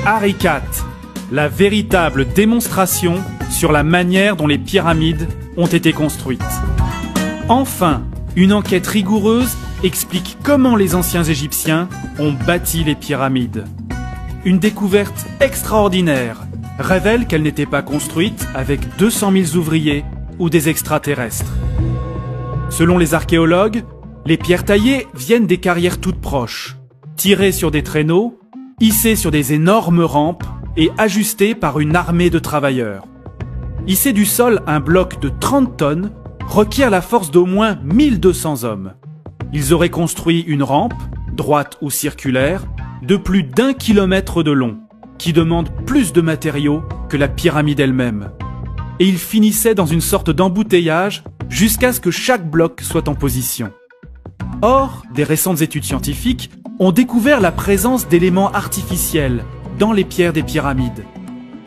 Harry IV, la véritable démonstration sur la manière dont les pyramides ont été construites. Enfin, une enquête rigoureuse explique comment les anciens Égyptiens ont bâti les pyramides. Une découverte extraordinaire révèle qu'elles n'étaient pas construites avec 200 000 ouvriers ou des extraterrestres. Selon les archéologues, les pierres taillées viennent des carrières toutes proches, tirées sur des traîneaux, hissées sur des énormes rampes et ajustées par une armée de travailleurs. Hisser du sol un bloc de 30 tonnes requiert la force d'au moins 1200 hommes. Ils auraient construit une rampe, droite ou circulaire, de plus d'1 kilomètre de long, qui demande plus de matériaux que la pyramide elle-même. Et ils finissaient dans une sorte d'embouteillage jusqu'à ce que chaque bloc soit en position. Or, des récentes études scientifiques ont découvert la présence d'éléments artificiels dans les pierres des pyramides.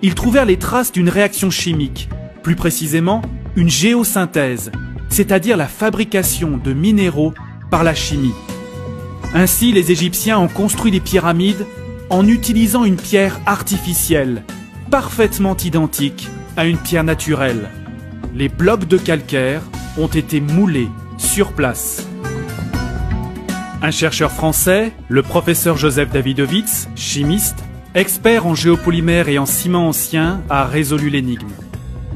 Ils trouvèrent les traces d'une réaction chimique, plus précisément une géosynthèse, c'est-à-dire la fabrication de minéraux par la chimie. Ainsi, les Égyptiens ont construit les pyramides en utilisant une pierre artificielle, parfaitement identique à une pierre naturelle. Les blocs de calcaire ont été moulés sur place. Un chercheur français, le professeur Joseph Davidovits, chimiste, expert en géopolymères et en ciment ancien, a résolu l'énigme.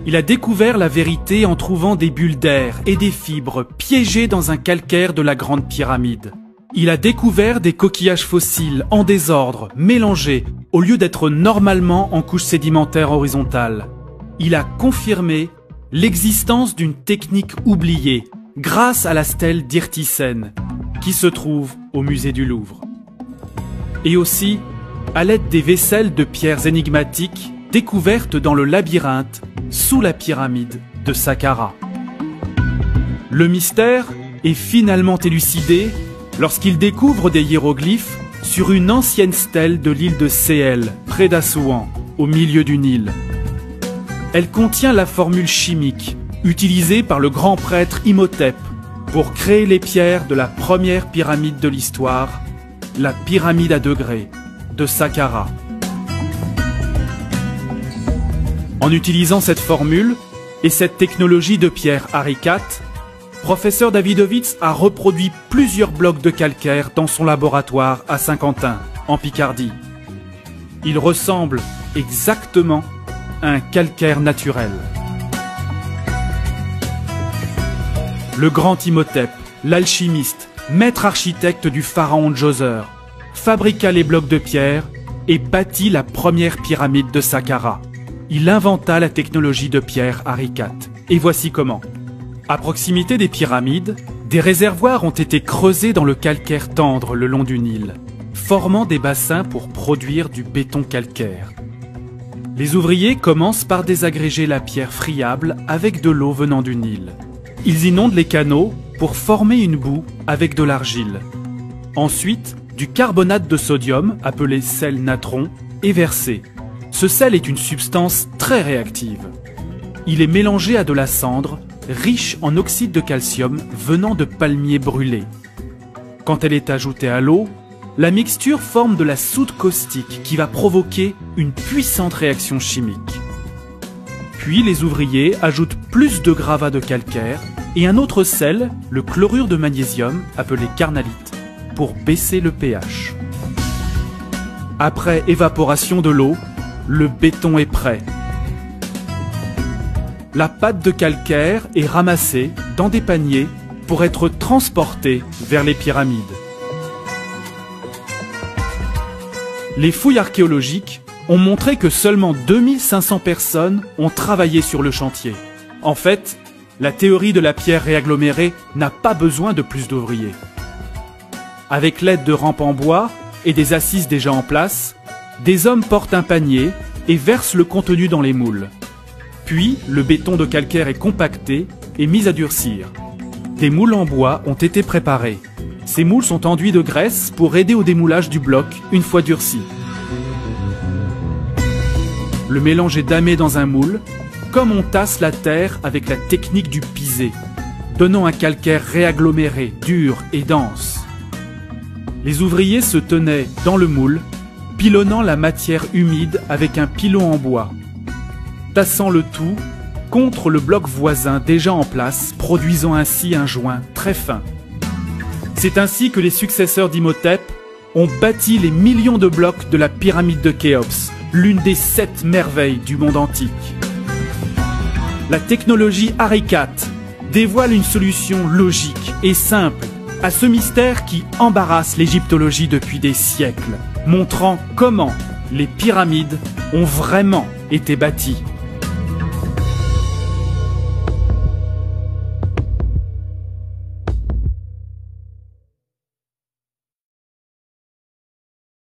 Il a découvert la vérité en trouvant des bulles d'air et des fibres piégées dans un calcaire de la Grande Pyramide. Il a découvert des coquillages fossiles en désordre, mélangés, au lieu d'être normalement en couche sédimentaire horizontale. Il a confirmé l'existence d'une technique oubliée, grâce à la stèle d'Irtisen, qui se trouve au musée du Louvre. Et aussi, à l'aide des vaisselles de pierres énigmatiques découvertes dans le labyrinthe sous la pyramide de Saqqara. Le mystère est finalement élucidé lorsqu'il découvre des hiéroglyphes sur une ancienne stèle de l'île de Séhel, près d'Assouan, au milieu du Nil. Elle contient la formule chimique utilisée par le grand prêtre Imhotep pour créer les pierres de la première pyramide de l'histoire, la pyramide à degrés de Saqqara. En utilisant cette formule et cette technologie de pierre Harry IV, professeur Davidovits a reproduit plusieurs blocs de calcaire dans son laboratoire à Saint-Quentin, en Picardie. Il ressemble exactement à un calcaire naturel. Le grand Imhotep, l'alchimiste, maître architecte du pharaon Djoser, fabriqua les blocs de pierre et bâtit la première pyramide de Saqqara. Il inventa la technologie de pierre Harry IV. Et voici comment. À proximité des pyramides, des réservoirs ont été creusés dans le calcaire tendre le long du Nil, formant des bassins pour produire du béton calcaire. Les ouvriers commencent par désagréger la pierre friable avec de l'eau venant du Nil. Ils inondent les canaux pour former une boue avec de l'argile. Ensuite, du carbonate de sodium, appelé sel natron, est versé. Ce sel est une substance très réactive. Il est mélangé à de la cendre, riche en oxyde de calcium venant de palmiers brûlés. Quand elle est ajoutée à l'eau, la mixture forme de la soude caustique qui va provoquer une puissante réaction chimique. Puis les ouvriers ajoutent plus de gravats de calcaire et un autre sel, le chlorure de magnésium, appelé carnalite, pour baisser le pH. Après évaporation de l'eau, le béton est prêt. La pâte de calcaire est ramassée dans des paniers pour être transportée vers les pyramides. Les fouilles archéologiques ont montré que seulement 2500 personnes ont travaillé sur le chantier. En fait, la théorie de la pierre réagglomérée n'a pas besoin de plus d'ouvriers. Avec l'aide de rampes en bois et des assises déjà en place, des hommes portent un panier et versent le contenu dans les moules. Puis, le béton de calcaire est compacté et mis à durcir. Des moules en bois ont été préparés. Ces moules sont enduits de graisse pour aider au démoulage du bloc une fois durci. Le mélange est damé dans un moule, comme on tasse la terre avec la technique du pisé, donnant un calcaire réaggloméré, dur et dense. Les ouvriers se tenaient dans le moule, pilonnant la matière humide avec un pilon en bois, tassant le tout contre le bloc voisin déjà en place, produisant ainsi un joint très fin. C'est ainsi que les successeurs d'Imhotep ont bâti les millions de blocs de la pyramide de Khéops, l'une des 7 merveilles du monde antique. La technologie Arikat dévoile une solution logique et simple à ce mystère qui embarrasse l'égyptologie depuis des siècles, montrant comment les pyramides ont vraiment été bâties.